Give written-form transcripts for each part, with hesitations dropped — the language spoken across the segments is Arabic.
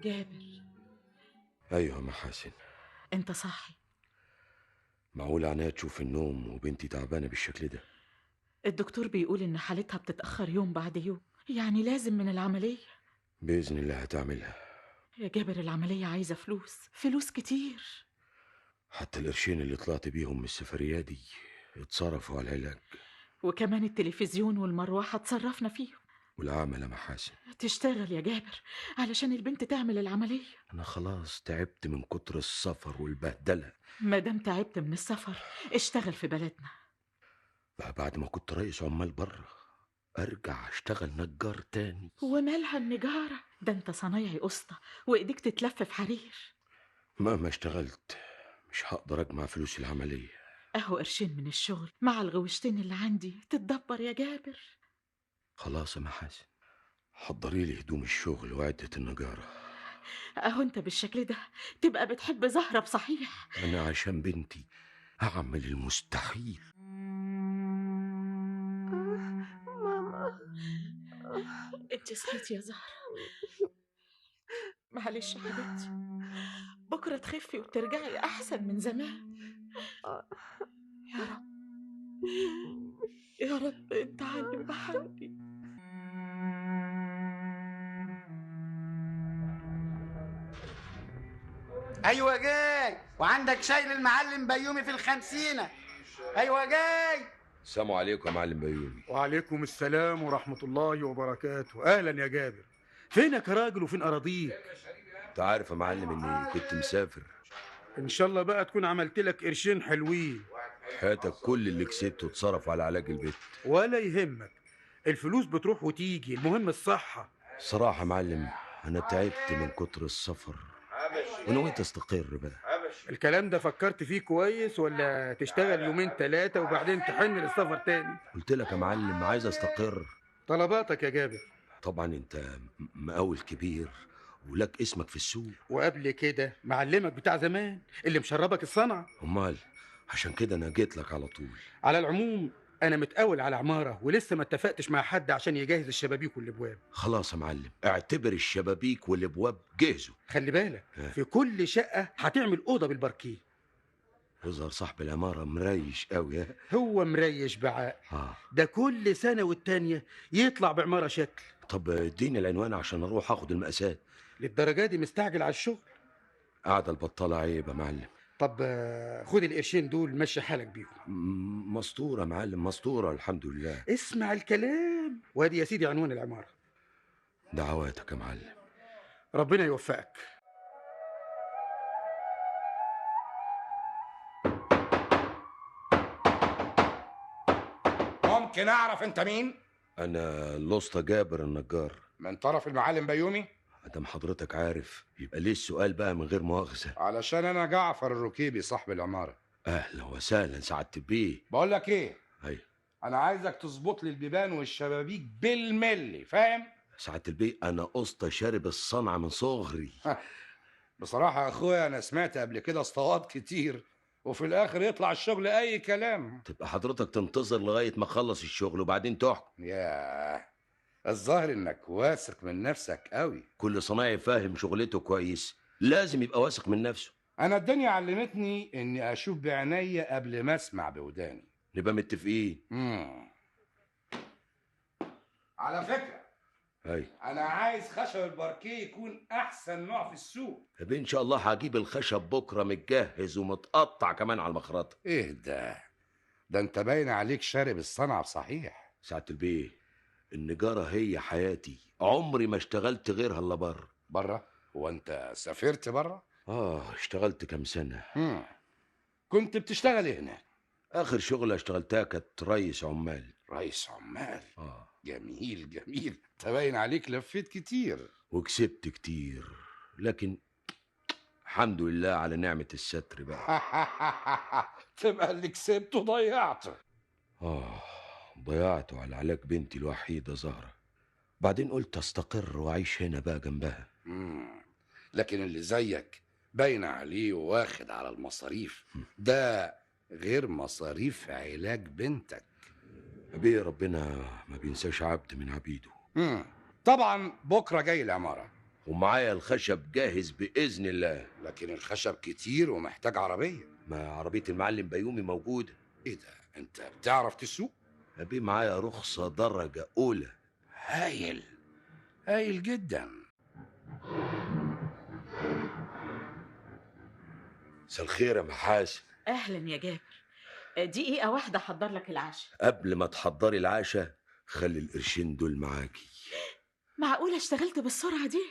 جابر، ايوه يا محاسن. انت صاحي؟ معقول عناية تشوف النوم وبنتي تعبانة بالشكل ده؟ الدكتور بيقول ان حالتها بتتأخر يوم بعد يوم، يعني لازم من العملية. بإذن الله هتعملها. يا جابر العملية عايزة فلوس، فلوس كتير. حتى القرشين اللي طلعت بيهم من السفرية دي اتصرفوا على العلاج. وكمان التلفزيون والمروحة اتصرفنا فيهم. والعمل يا محاسن. تشتغل يا جابر علشان البنت تعمل العملية. أنا خلاص تعبت من كتر السفر والبهدلة. مادام تعبت من السفر اشتغل في بلدنا. بقى بعد ما كنت رئيس عمال بره أرجع أشتغل نجار تاني؟ ومالها النجارة؟ ده انت صنايعي قسطة وايديك تتلف في حرير. مهما اشتغلت مش هقدر أجمع فلوس العملية. اهو قرشين من الشغل مع الغوشتين اللي عندي تتدبر يا جابر. خلاص يا محاسن، حضري لي هدوم الشغل وعدة النجارة. اهو انت بالشكل ده تبقى بتحب زهرة بصحيح. أنا عشان بنتي هعمل المستحيل. ماما. انت صحيتي يا زهرة؟ معلش يا حبيبتي، بكرة تخفي وترجعي احسن من زمان. يا رب، يا رب انت عالم بحالي. ايوه جاي، وعندك شاي للمعلم بيومي في الخمسينة. ايوه جاي. السلام عليكم يا معلم بيومي. وعليكم السلام ورحمة الله وبركاته. أهلا يا جابر، فينك يا راجل وفين أراضيك؟ انت عارف يا معلم اني كنت مسافر. إن شاء الله بقى تكون عملت لك قرشين حلوين. حياتك كل اللي كسبته اتصرف على علاج البيت. ولا يهمك، الفلوس بتروح وتيجي، المهم الصحة. صراحة يا معلم أنا تعبت من كتر السفر ونويت أستقر بقى. الكلام ده فكرت فيه كويس ولا تشتغل يومين ثلاثة وبعدين تحن للسفر تاني؟ قلت لك يا معلم عايز أستقر. طلباتك يا جابر. طبعا أنت مقاول كبير ولك اسمك في السوق، وقبل كده معلمك بتاع زمان اللي مشربك الصنعة. أمال عشان كده أنا جيت لك على طول. على العموم أنا متقاول على عمارة ولسه ما اتفقتش مع حد عشان يجهز الشبابيك والأبواب. خلاص يا معلم اعتبر الشبابيك والابواب جهزوا. خلي بالك في كل شقة هتعمل أوضة بالباركيه. يظهر صاحب العمارة مريش قوي. ها؟ هو مريش بعقل. ده كل سنة والتانية يطلع بعمارة شكل. طب اديني العنوان عشان أروح أخد المقاسات. للدرجة دي مستعجل على الشغل؟ قاعدة البطالة عيب يا معلم. طب خد القرشين دول مشي حالك بيهم. مسطورة يا معلم، مسطورة الحمد لله. اسمع الكلام، وادي يا سيدي عنوان العمارة. دعواتك يا معلم. ربنا يوفقك. ممكن اعرف انت مين؟ أنا الأسطى جابر النجار. من طرف المعلم بيومي؟ ادام حضرتك عارف يبقى ليه السؤال بقى من غير مؤاخذة؟ علشان انا جعفر الركيبي صاحب العمارة. اهلا وسهلا سعادة البيه. بقول لك ايه؟ ايوه. انا عايزك تظبط لي البيبان والشبابيك بالملي، فاهم؟ سعادة البيه انا اسطى شارب الصنعة من صغري. بصراحة يا اخويا انا سمعت قبل كده اسطوات كتير وفي الاخر يطلع الشغل اي كلام. تبقى حضرتك تنتظر لغاية ما اخلص الشغل وبعدين تحكم. ياه، الظاهر انك واثق من نفسك قوي. كل صنايعي فاهم شغلته كويس لازم يبقى واثق من نفسه. انا الدنيا علمتني اني اشوف بعينيا قبل ما اسمع بوداني. نبقى متفقين. على فكرة اي انا عايز خشب الباركيه يكون احسن نوع في السوق. طب ان شاء الله هجيب الخشب بكره متجهز ومتقطع كمان على المخرطة. ايه ده انت باين عليك شارب الصنعة صحيح. سعادة البيه النجارة هي حياتي، عمري ما اشتغلت غيرها الا بره. بره؟ هو انت سافرت بره؟ اشتغلت كام سنة. كنت بتشتغل ايه هناك؟ اخر شغلة اشتغلتها كانت رئيس عمال. رئيس عمال؟ جميل جميل، تبين عليك لفيت كتير وكسبت كتير، لكن الحمد لله على نعمة الستر بقى. تبقى اللي كسبته ضيعته. ضيعته على علاج بنتي الوحيدة زهرة. بعدين قلت استقر واعيش هنا بقى جنبها. لكن اللي زيك باين عليه واخد على المصاريف، ده غير مصاريف علاج بنتك. بيه ربنا ما بينساش عبد من عبيده. طبعا بكره جاي العمارة. ومعايا الخشب جاهز بإذن الله. لكن الخشب كتير ومحتاج عربية. ما عربية المعلم بيومي موجودة. ايه ده، انت بتعرف تسوق؟ أبي معايا رخصة درجة أولى. هايل، هايل جدا. مساء الخير يا محاسن. اهلا يا جابر. دقيقة واحدة احضر لك العشاء. قبل ما تحضري العشاء خلي القرشين دول معاكي. معقولة اشتغلت بالسرعة دي؟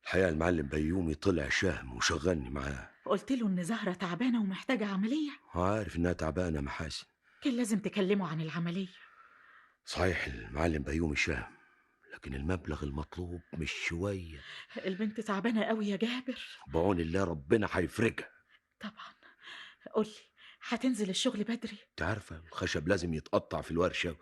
الحقيقة المعلم بيومي طلع شهم وشغلني معاه. قلت له ان زهرة تعبانة ومحتاجة عملية. عارف انها تعبانة محاسن. كان لازم تكلمه عن العملية. صحيح المعلم بيومي شهم، لكن المبلغ المطلوب مش شوية. البنت تعبانة قوي يا جابر. بعون الله ربنا هيفرجها. طبعا. قولي، هتنزل الشغل بدري؟ انت عارفة الخشب لازم يتقطع في الورشة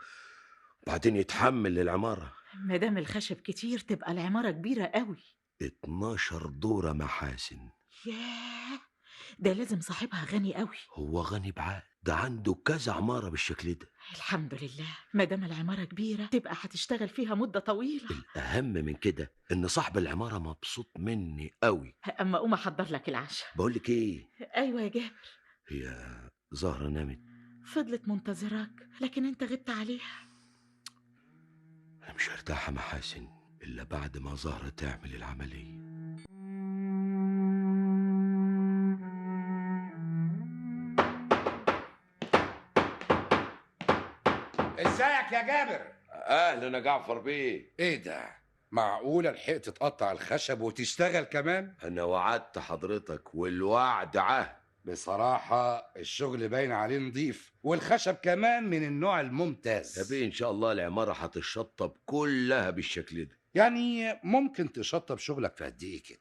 وبعدين يتحمل للعمارة. مادام الخشب كتير تبقى العمارة كبيرة قوي. 12 دورة محاسن. ياه، ده لازم صاحبها غني قوي. هو غني بعقل، ده عنده كذا عمارة بالشكل ده. الحمد لله، مادام العمارة كبيرة تبقى هتشتغل فيها مدة طويلة. الأهم من كده إن صاحب العمارة مبسوط مني قوي. أما أقوم أحضر لك العشاء. بقولك إيه، أيوة يا جابر. هي زهرة نامت؟ فضلت منتظراك لكن أنت غبت عليها. أنا مش هرتاح يا محاسن إلا بعد ما زهرة تعمل العملية. ازيك يا جابر؟ أهلا يا جعفر بيه. ايه ده، معقولة لحقت تقطع الخشب وتشتغل كمان؟ أنا وعدت حضرتك والوعد عهد. بصراحة الشغل باين عليه نظيف، والخشب كمان من النوع الممتاز. يا بيه إن شاء الله العمارة هتشطب كلها بالشكل ده. يعني ممكن تشطب شغلك في قد ايه كده؟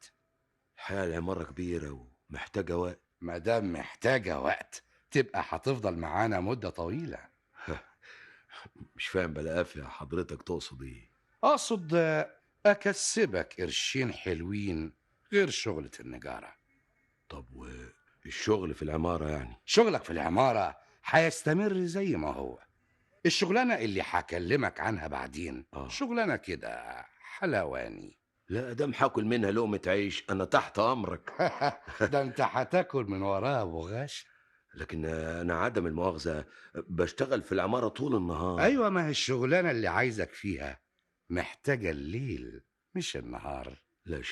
الحقيقة العمارة كبيرة ومحتاجة وقت. ما دام محتاجة وقت تبقى هتفضل معانا مدة طويلة. مش فاهم بلاقافة حضرتك تقصد إيه؟ اقصد اكسبك قرشين حلوين غير شغلة النجارة. طب والشغل في العمارة يعني؟ شغلك في العمارة هيستمر زي ما هو. الشغلانة اللي هكلمك عنها بعدين شغلانة كده حلواني. لا دام هاكل منها لقمة عيش أنا تحت أمرك. ده انت هتاكل من وراها ابو غش. لكن أنا عدم المؤاخذة بشتغل في العمارة طول النهار. ايوه، ما هي الشغلانة اللي عايزك فيها محتاجة الليل مش النهار. لا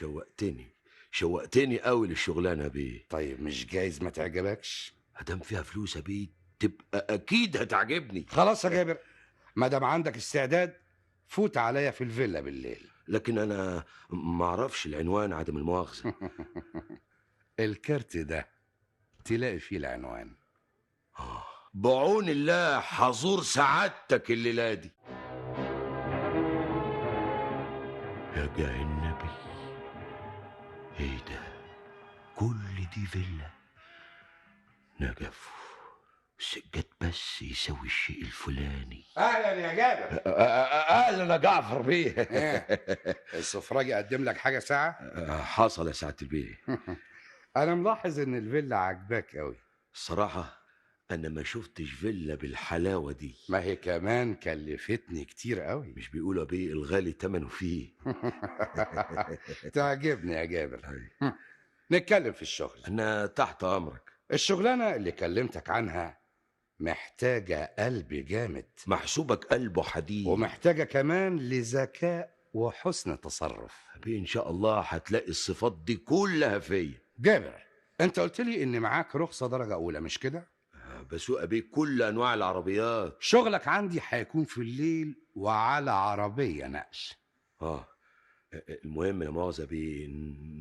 شوقتني قوي للشغلانة بيه. طيب مش جايز ما تعجبكش؟ ادام فيها فلوس يا بيه تبقى اكيد هتعجبني. خلاص يا جابر، ما دام عندك استعداد فوت عليا في الفيلا بالليل. لكن انا ما اعرفش العنوان عدم المؤاخذة. الكارت ده تلاقي فيه العنوان. بعون الله حزور سعادتك الليلة دي. يا جاه النبي، ايه ده؟ كل دي فيلا نجف سجاد بس يسوي الشيء الفلاني. اهلا يا جابر. اهلا يا جعفر بيه. السفراجي قدم لك حاجه ساعه؟ حصل يا سعاده البيه. انا ملاحظ ان الفيلا عجباك قوي. الصراحه انا ما شفتش فيلا بالحلاوه دي. ما هي كمان كلفتني كتير قوي. مش بيقولوا بيه الغالي تمنه فيه. تعجبني يا جابر. نتكلم في الشغل. انا تحت امرك. الشغلانه اللي كلمتك عنها محتاجه قلب جامد. محسوبك قلبه حديد. ومحتاجه كمان لذكاء وحسن تصرف. بيه ان شاء الله هتلاقي الصفات دي كلها فيا. جابر، انت قلت لي ان معاك رخصه درجه اولى مش كده؟ بسوق بيه كل انواع العربيات. شغلك عندي هيكون في الليل وعلى عربيه نقل. المهم لا مؤاخذه بيه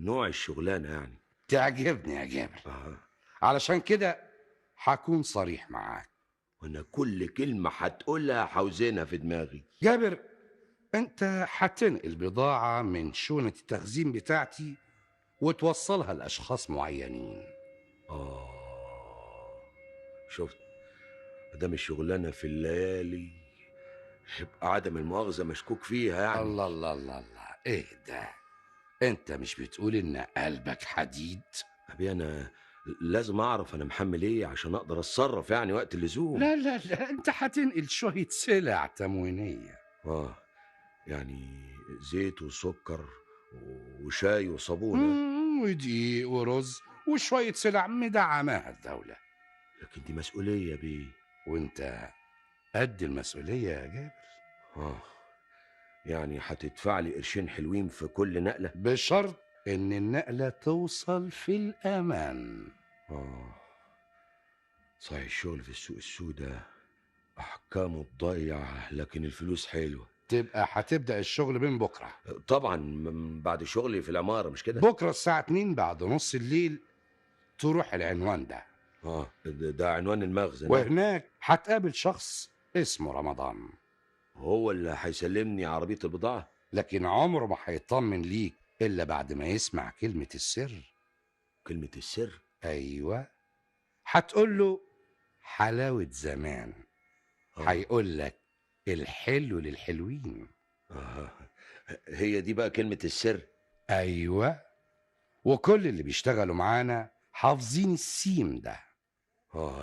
نوع الشغلانه يعني. تعجبني يا جابر. علشان كده هكون صريح معاك. وانا كل كلمه هتقولها حوزنها في دماغي. جابر، انت هتنقل بضاعه من شونة التخزين بتاعتي وتوصلها لاشخاص معينين. شفت مادام الشغلانه في الليالي يبقى عدم المؤاخذه مشكوك فيها يعني. الله الله الله الله، ايه ده؟ انت مش بتقول ان قلبك حديد؟ ابي انا لازم اعرف انا محمل ايه عشان اقدر اتصرف يعني وقت اللزوم. لا لا لا، انت هتنقل شويه سلع تموينيه. يعني زيت وسكر وشاي وصابونه. ودقيق ورز وشويه سلع مدعماها الدوله. لكن دي مسؤوليه بيه. وانت قد المسؤوليه يا جابر. يعني هتدفع لي قرشين حلوين في كل نقله؟ بشرط ان النقله توصل في الامان. صحيح الشغل في السوق السوداء احكامه تضيع، لكن الفلوس حلوه. تبقى هتبدا الشغل من بكره. طبعا من بعد شغلي في العماره، مش كده؟ بكره الساعه 2 بعد نص الليل تروح العنوان ده. ده عنوان المخزن. وهناك هتقابل شخص اسمه رمضان. هو اللي هيسلمني عربيه البضاعه؟ لكن عمره ما هيطمن ليك الا بعد ما يسمع كلمه السر. كلمه السر؟ ايوه. هتقول له حلاوه زمان. هيقول لك الحلو للحلوين. هي دي بقى كلمه السر؟ ايوه. وكل اللي بيشتغلوا معانا حافظين السيم ده.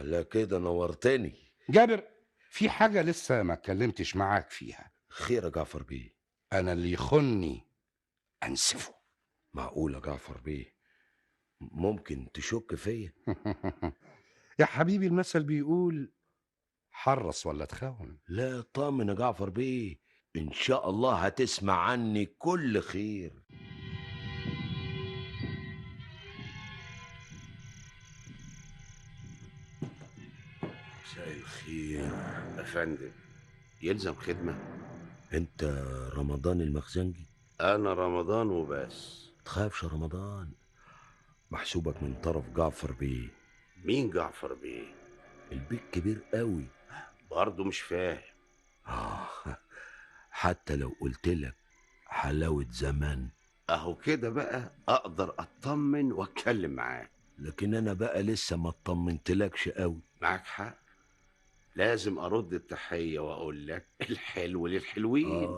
لا كده نورتني. جابر، في حاجة لسه ما اتكلمتش معاك فيها. خير يا جعفر بيه؟ أنا اللي يخني أنسفه. معقول يا جعفر بيه؟ ممكن تشك فيا؟ يا حبيبي المثل بيقول حرص ولا تخون. لا طمن يا جعفر بيه، إن شاء الله هتسمع عني كل خير. مساء الخير يا فندم، يلزم خدمة؟ انت رمضان المخزنجي؟ أنا رمضان وبس. تخافش يا رمضان، محسوبك من طرف جعفر بيه. مين جعفر بيه؟ البيت كبير قوي. برضه مش فاهم. حتى لو قلت لك حلاوة زمان أهو كده بقى أقدر أطمن وأتكلم معاه. لكن أنا بقى لسه ما اطمنتلكش قوي. معاك حق، لازم أرد التحية وأقول لك الحلو للحلوين.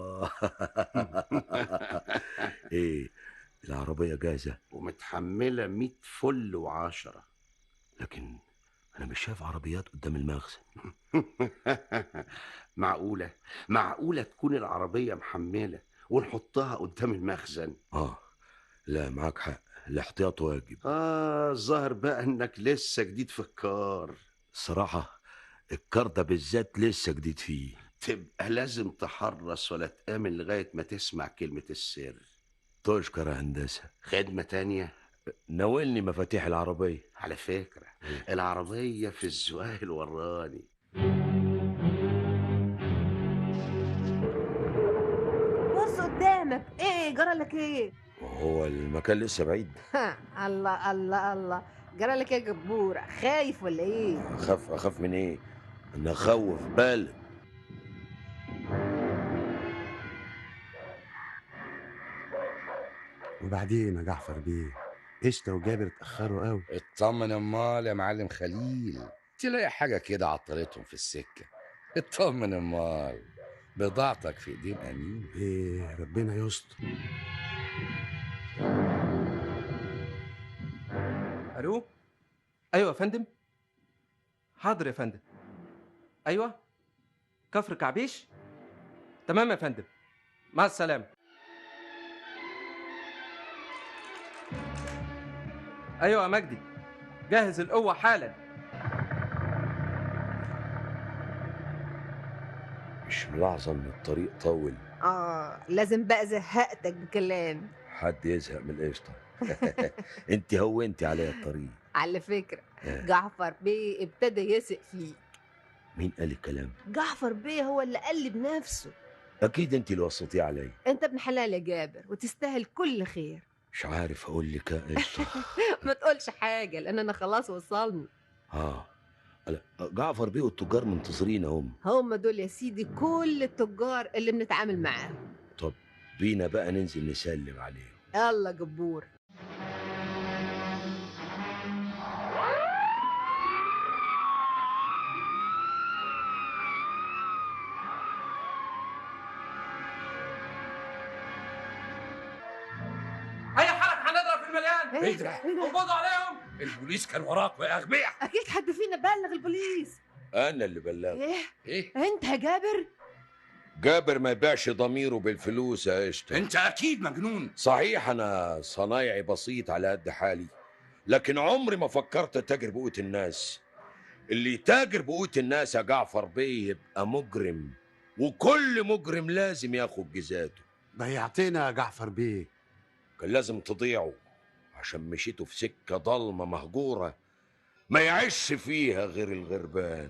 إيه، العربية جاهزة ومتحملة 100 فل و10. لكن أنا مش شايف عربيات قدام المخزن. معقولة تكون العربية محملة ونحطها قدام المخزن؟ لا معاك حق، الاحتياط واجب. الظاهر بقى إنك لسه جديد في الكار. الصراحة الكار ده بالذات لسه جديد فيه. تبقى لازم تحرص ولا تآمن لغاية ما تسمع كلمة السر. تشكر يا هندسة. خدمة تانية؟ ناولني مفاتيح العربية. على فكرة العربية في الزوايا الوراني. بص قدامك، ايه جرالك ايه؟ هو المكان لسه بعيد. الله الله الله، جرالك ايه يا جبورة؟ خايف ولا ايه؟ اخاف من ايه؟ انا اخوف بالك. وبعدين يا جعفر بيه، قشطة وجابر اتأخروا قوي. اطمن امال يا معلم خليل، تلاقي حاجة كده عطلتهم في السكة. اطمن امال، بضاعتك في ايدين امين. ايه ربنا يستر. الو، ايوه يا فندم. حاضر يا فندم. ايوه، كفر كعبيش. تمام يا فندم، مع السلامة. ايوه يا مجدي، جهز القوة حالا. مش ملاحظة ان الطريق طول؟ لازم بقى زهقتك بكلام. حد يزهق من القشطة؟ انت هونتي عليا الطريق. على فكرة جعفر بيه ابتدى يثق فيك. مين قال الكلام؟ جعفر بيه هو اللي قال بنفسه. اكيد انت اللي وصيتيه عليا. انت ابن حلال يا جابر وتستاهل كل خير. مش عارف اقول لك يا قشطة. ما تقولش حاجة لاننا خلاص وصلنا. جعفر بيه والتجار منتظرين هم دول يا سيدي كل التجار اللي بنتعامل معاهم. طب بينا بقى ننزل نسلم عليهم. يلا جبور. اي حركة هنضرب في المليان. ايه ده؟ قبضوا عليهم. البوليس كان وراكوا يا اغبياء. اكيد حد فينا بلغ البوليس. انا اللي بلغت. ايه ايه انت يا جابر؟ جابر ما يبيعش ضميره بالفلوس يا قشطة. انت اكيد مجنون. صحيح انا صنايعي بسيط على قد حالي، لكن عمري ما فكرت اتاجر بقوت الناس. اللي يتاجر بقوت الناس يا جعفر بيه يبقى مجرم، وكل مجرم لازم ياخد جزاته. ضيعتنا يا جعفر بيه. كان لازم تضيعوا عشان مشيتوا في سكة ضلمة مهجورة ما يعيش فيها غير الغربان.